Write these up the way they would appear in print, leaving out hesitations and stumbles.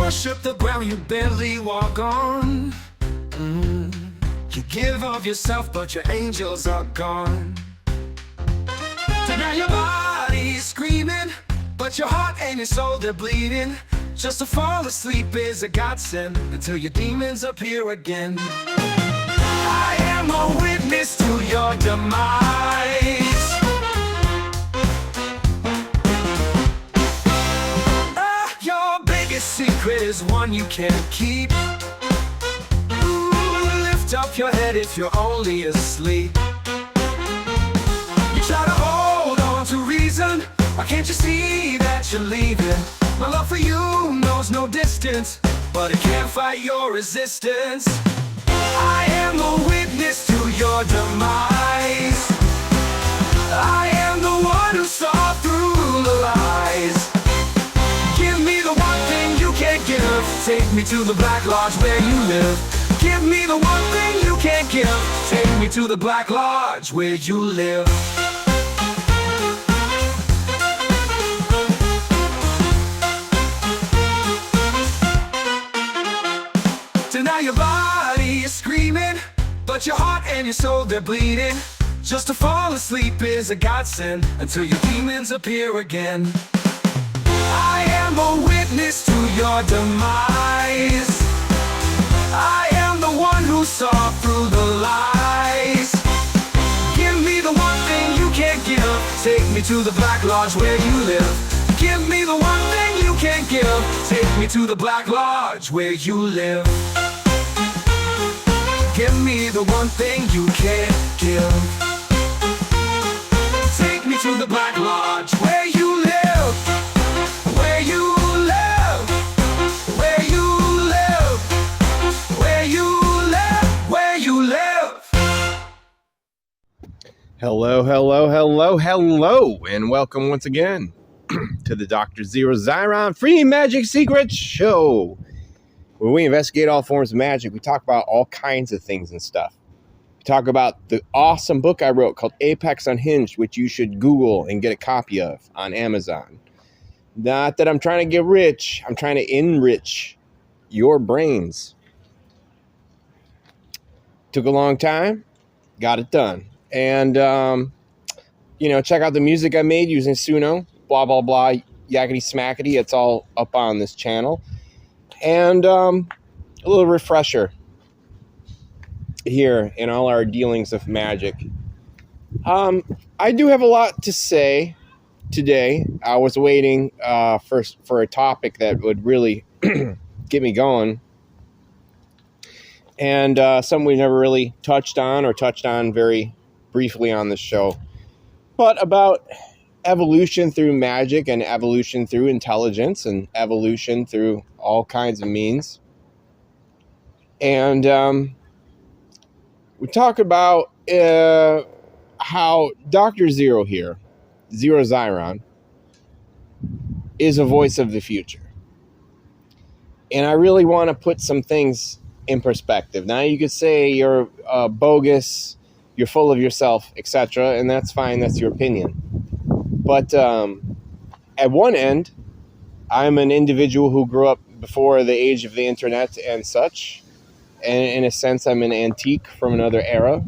worship the ground you barely walk on. You give of yourself, but your angels are gone. So now your body's screaming, but your heart and your soul, they're bleeding. Just to fall asleep is a godsend until your demons appear again. I am a witness to your demise. Your biggest secret is one you can't keep. Lift up your head if you're only asleep. You try to hold on to reason, why can't you see that you're leaving? My love for you knows no distance, but it can't fight your resistance. I am a witness to your demise. I am the one who saw through the lies. Give me the one thing you can't give. Take me to the Black Lodge where you live. Give me the one thing you can't give. Take me to the Black Lodge where you live. Now your body is screaming, but your heart and your soul, they're bleeding. Just to fall asleep is a godsend until your demons appear again. I am a witness to your demise. I am the one who saw through the lies. Give me the one thing you can't give. Take me to the Black Lodge where you live. Give me the one thing you can't give. Take me to the Black Lodge where you live. Give me the one thing you can't give. Take me to the Black Lodge where you live. Where you live. Where you live. Where you live. Where you live. Hello, and welcome once again to the Dr. Zeero Xiron Free Magic Secrets Show, where we investigate all forms of magic. We talk about all kinds of things and stuff. We talk about the awesome book I wrote called Apex Unhinged, which you should Google and get a copy of on Amazon. Not that I'm trying to get rich. I'm trying to enrich your brains. Took a long time. Got it done. And, check out the music I made using Suno. Blah, blah, blah. Yakety smackety. It's all up on this channel. And a little refresher here in all our dealings of magic. I do have a lot to say today. I was waiting for a topic that would really get me going. And something we never really touched on very briefly on this show. But about evolution through magic and evolution through intelligence and evolution through all kinds of means. And we talk about how Dr. Zeero here, Zeero Xiron, is a voice of the future. And I really want to put some things in perspective. Now you could say you're bogus, you're full of yourself, etc., and that's fine, that's your opinion. But at one end, I'm an individual who grew up before the age of the internet and such. And in a sense, I'm an antique from another era,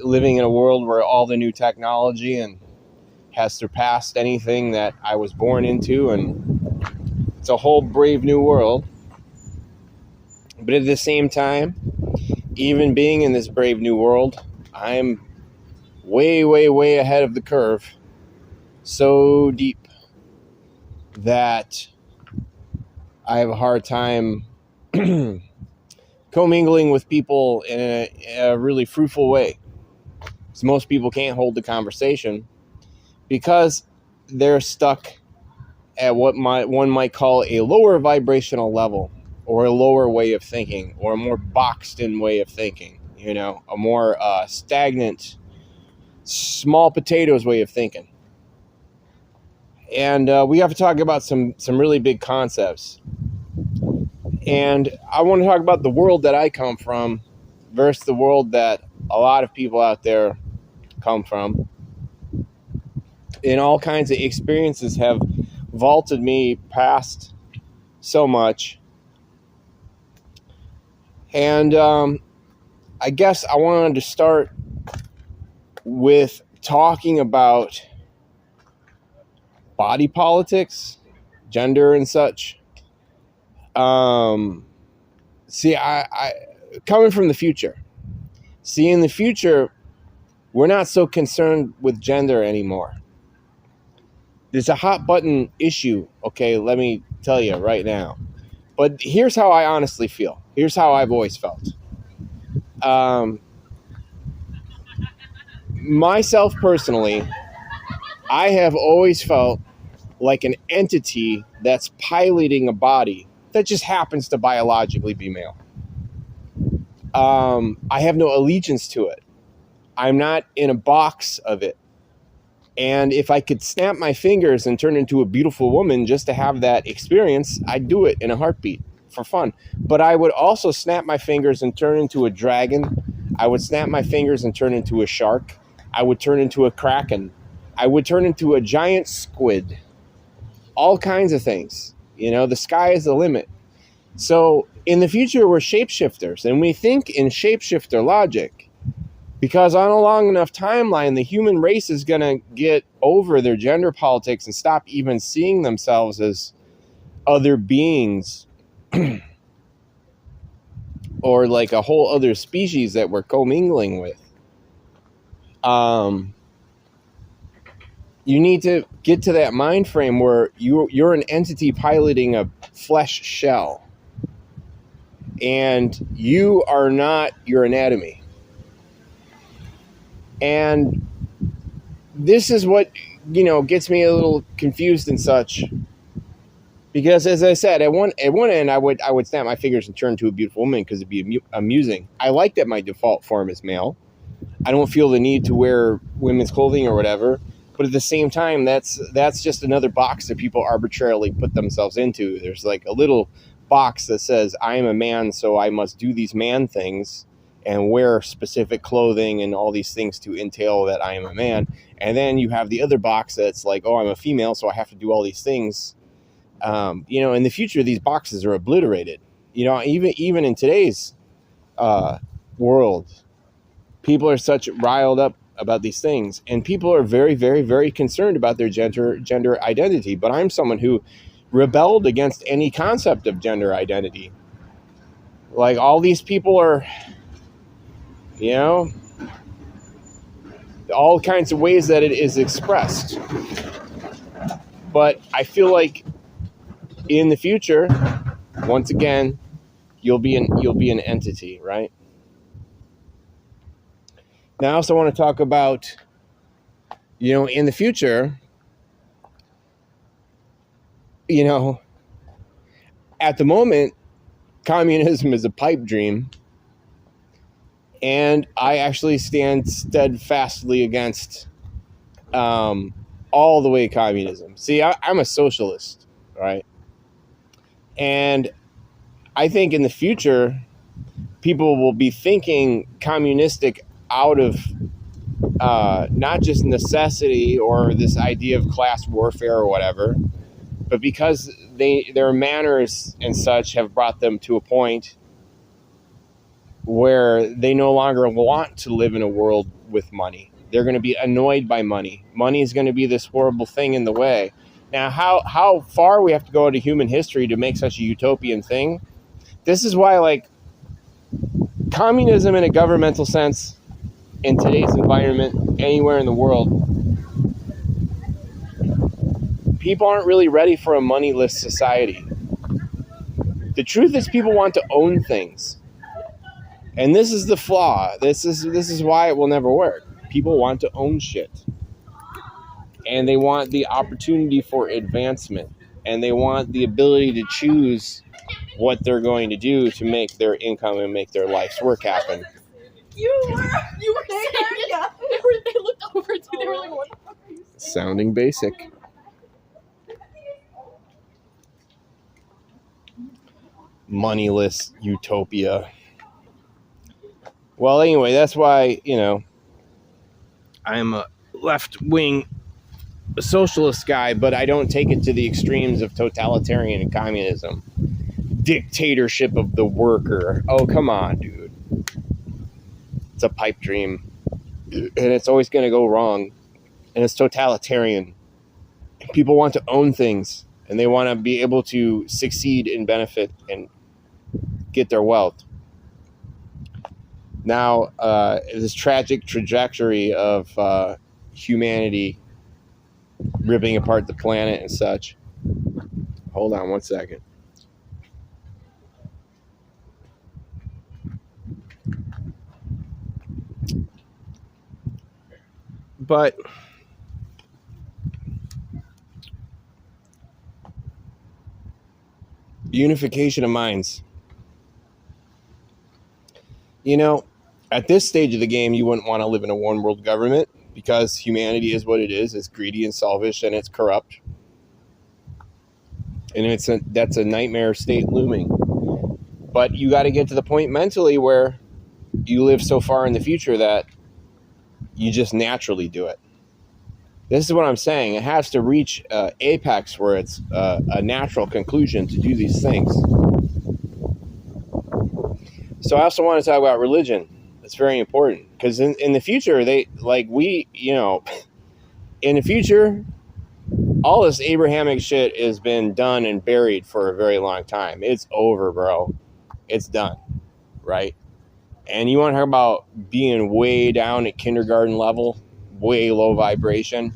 living in a world where all the new technology and has surpassed anything that I was born into. And it's a whole brave new world. But at the same time, even being in this brave new world, I'm way, way, way ahead of the curve. So deep that I have a hard time commingling with people in a really fruitful way. So most people can't hold the conversation because they're stuck at what one might call a lower vibrational level, or a lower way of thinking, or a more boxed in way of thinking, a more stagnant, small potatoes way of thinking. And we have to talk about some really big concepts. And I want to talk about the world that I come from versus the world that a lot of people out there come from. And all kinds of experiences have vaulted me past so much. And I guess I wanted to start with talking about body politics, gender and such. See, I coming from the future. See, in the future, we're not so concerned with gender anymore. There's a hot button issue, okay, let me tell you right now. But here's how I honestly feel. Here's how I've always felt. Myself personally, I have always felt like an entity that's piloting a body that just happens to biologically be male. I have no allegiance to it. I'm not in a box of it. And if I could snap my fingers and turn into a beautiful woman just to have that experience, I'd do it in a heartbeat for fun. But I would also snap my fingers and turn into a dragon. I would snap my fingers and turn into a shark. I would turn into a kraken. I would turn into a giant squid. All kinds of things. You know, the sky is the limit. So in the future, we're shapeshifters, and we think in shapeshifter logic. Because on a long enough timeline, the human race is going to get over their gender politics and stop even seeing themselves as other beings or like a whole other species that we're commingling with. You need to get to that mind frame where you're an entity piloting a flesh shell. And you are not your anatomy. And this is what, gets me a little confused and such. Because as I said, at one end, I would snap my fingers and turn into a beautiful woman because it'd be amusing. I like that my default form is male. I don't feel the need to wear women's clothing or whatever. But at the same time, that's just another box that people arbitrarily put themselves into. There's like a little box that says, I am a man, so I must do these man things and wear specific clothing and all these things to entail that I am a man. And then you have the other box that's like, oh, I'm a female, so I have to do all these things. In the future, these boxes are obliterated. Even in today's world, people are such riled up about these things, and people are very, very, very concerned about their gender identity. But I'm someone who rebelled against any concept of gender identity. Like, all these people are, all kinds of ways that it is expressed. But I feel like in the future, once again, you'll be an entity, right? Now, I also want to talk about, in the future, at the moment, communism is a pipe dream. And I actually stand steadfastly against all the way communism. See, I'm a socialist, right? And I think in the future, people will be thinking communistic out of not just necessity or this idea of class warfare or whatever, but because their manners and such have brought them to a point where they no longer want to live in a world with money. They're going to be annoyed by money. Money is going to be this horrible thing in the way. Now, how far we have to go into human history to make such a utopian thing? This is why, like, communism in a governmental sense, in today's environment, anywhere in the world, people aren't really ready for a moneyless society. The truth is, people want to own things. And this is the flaw. This is why it will never work. People want to own shit. And they want the opportunity for advancement. And they want the ability to choose what they're going to do to make their income and make their life's work happen. You were there, yeah. They looked over to you, they were like, what the fuck are you saying? Sounding basic. Moneyless utopia. Well, anyway, that's why, I'm a left-wing socialist guy, but I don't take it to the extremes of totalitarian and communism. dictatorship of the worker. Oh, come on, dude. It's a pipe dream. And it's always going to go wrong. And it's totalitarian. People want to own things. And they want to be able to succeed and benefit and get their wealth. Now, this tragic trajectory of humanity ripping apart the planet and such. Hold on one second. But unification of minds. You know, at this stage of the game, you wouldn't want to live in a one world government because humanity is what it is. It's greedy and selfish and it's corrupt. And that's a nightmare state looming. But you got to get to the point mentally where you live so far in the future that you just naturally do it. This is what I'm saying. It has to reach apex where it's a natural conclusion to do these things. So I also want to talk about religion. It's very important because in the future, in the future, all this Abrahamic shit has been done and buried for a very long time. It's over, bro. It's done, right? And you want to talk about being way down at kindergarten level, way low vibration.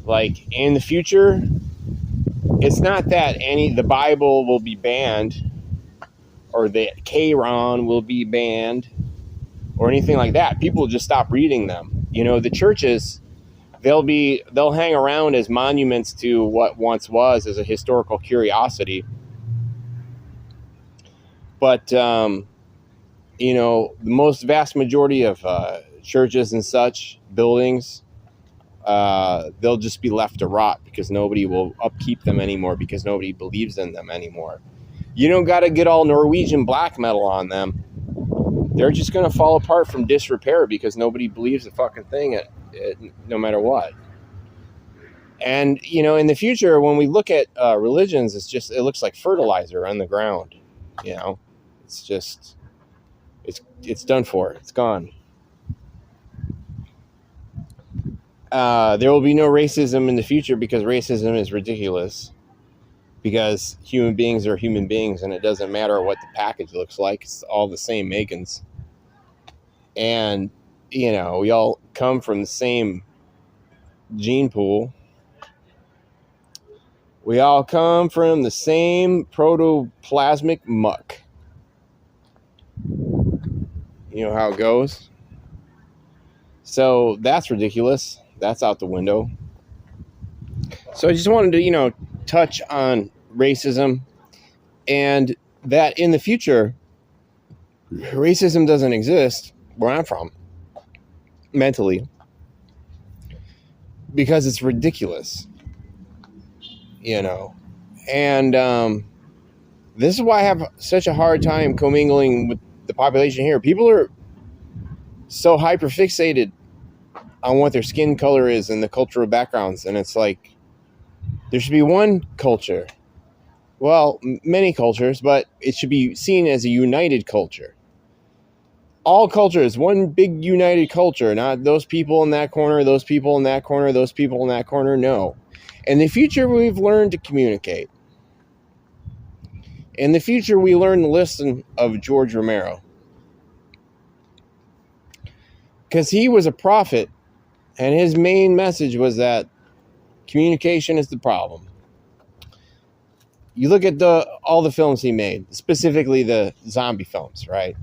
Like in the future, it's not that the Bible will be banned or that Quran will be banned or anything like that. People will just stop reading them. You know, the churches, they'll hang around as monuments to what once was as a historical curiosity. But, the most vast majority of churches and such buildings, they'll just be left to rot because nobody will upkeep them anymore because nobody believes in them anymore. You don't got to get all Norwegian black metal on them. They're just going to fall apart from disrepair because nobody believes a fucking thing no matter what. And, in the future, when we look at religions, it looks like fertilizer on the ground. It's just, it's done for. It's gone. There will be no racism in the future because racism is ridiculous. Because human beings are human beings and it doesn't matter what the package looks like. It's all the same makings. And, we all come from the same gene pool. We all come from the same protoplasmic muck. You know how it goes? So that's ridiculous. That's out the window. So I just wanted to, touch on racism and that in the future, racism doesn't exist where I'm from, mentally, because it's ridiculous, and this is why I have such a hard time commingling with the population here. People are so hyperfixated on what their skin color is and the cultural backgrounds, and it's like there should be one culture, well, many cultures, but it should be seen as a united culture. All cultures, one big united culture, not those people in that corner, those people in that corner, those people in that corner. No. In the future, we've learned to communicate. In the future, we learn to listen of George Romero. Because he was a prophet, and his main message was that communication is the problem. You look at all the films he made, specifically the zombie films, right?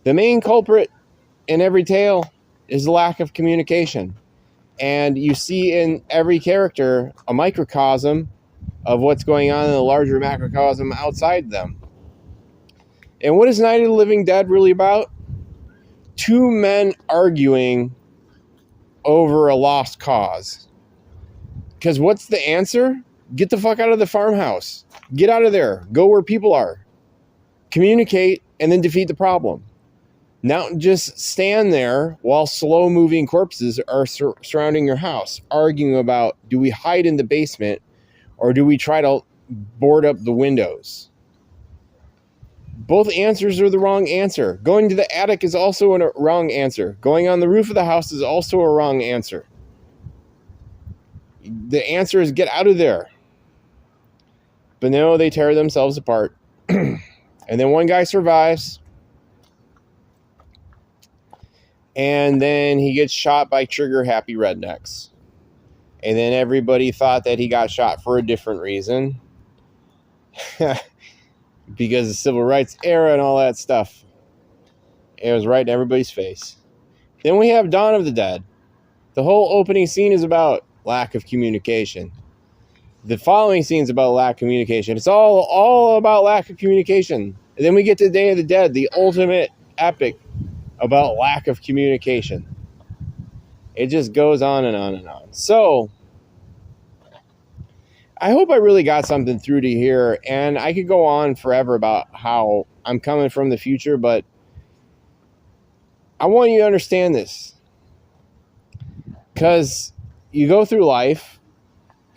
The main culprit in every tale is the lack of communication. And you see in every character a microcosm of what's going on in the larger macrocosm outside them. And what is Night of the Living Dead really about? Two men arguing over a lost cause. Because what's the answer? Get the fuck out of the farmhouse. Get out of there. Go where people are. Communicate and then defeat the problem. Not just stand there while slow-moving corpses are surrounding your house, arguing about, do we hide in the basement or do we try to board up the windows. Both answers are the wrong answer. Going to the attic is also a wrong answer. Going on the roof of the house is also a wrong answer. The answer is get out of there. But no, they tear themselves apart. And then one guy survives. And then he gets shot by trigger-happy rednecks. And then everybody thought that he got shot for a different reason. Because of the civil rights era and all that stuff. It was right in everybody's face. Then we have Dawn of the Dead. The whole opening scene is about lack of communication. The following scene is about lack of communication. It's all about lack of communication. And then we get to Day of the Dead, the ultimate epic about lack of communication. It just goes on and on and on. So, I hope I really got something through to here, and I could go on forever about how I'm coming from the future, but I want you to understand this. Because you go through life,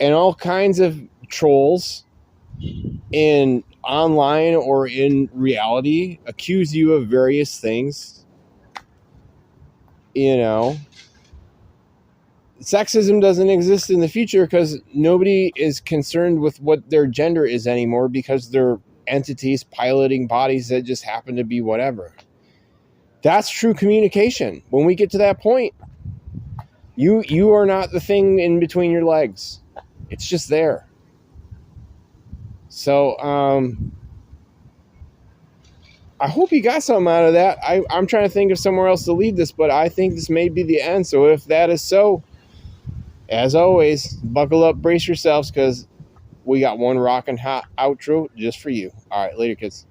and all kinds of trolls in online or in reality accuse you of various things. You know, sexism doesn't exist in the future because nobody is concerned with what their gender is anymore because they're entities piloting bodies that just happen to be whatever. That's true communication. When we get to that point, you are not the thing in between your legs. It's just there. So, I hope you got something out of that. I'm trying to think of somewhere else to lead this, but I think this may be the end. So if that is so, as always, buckle up, brace yourselves, because we got one rockin' hot outro just for you. All right, later, kids.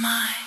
mine.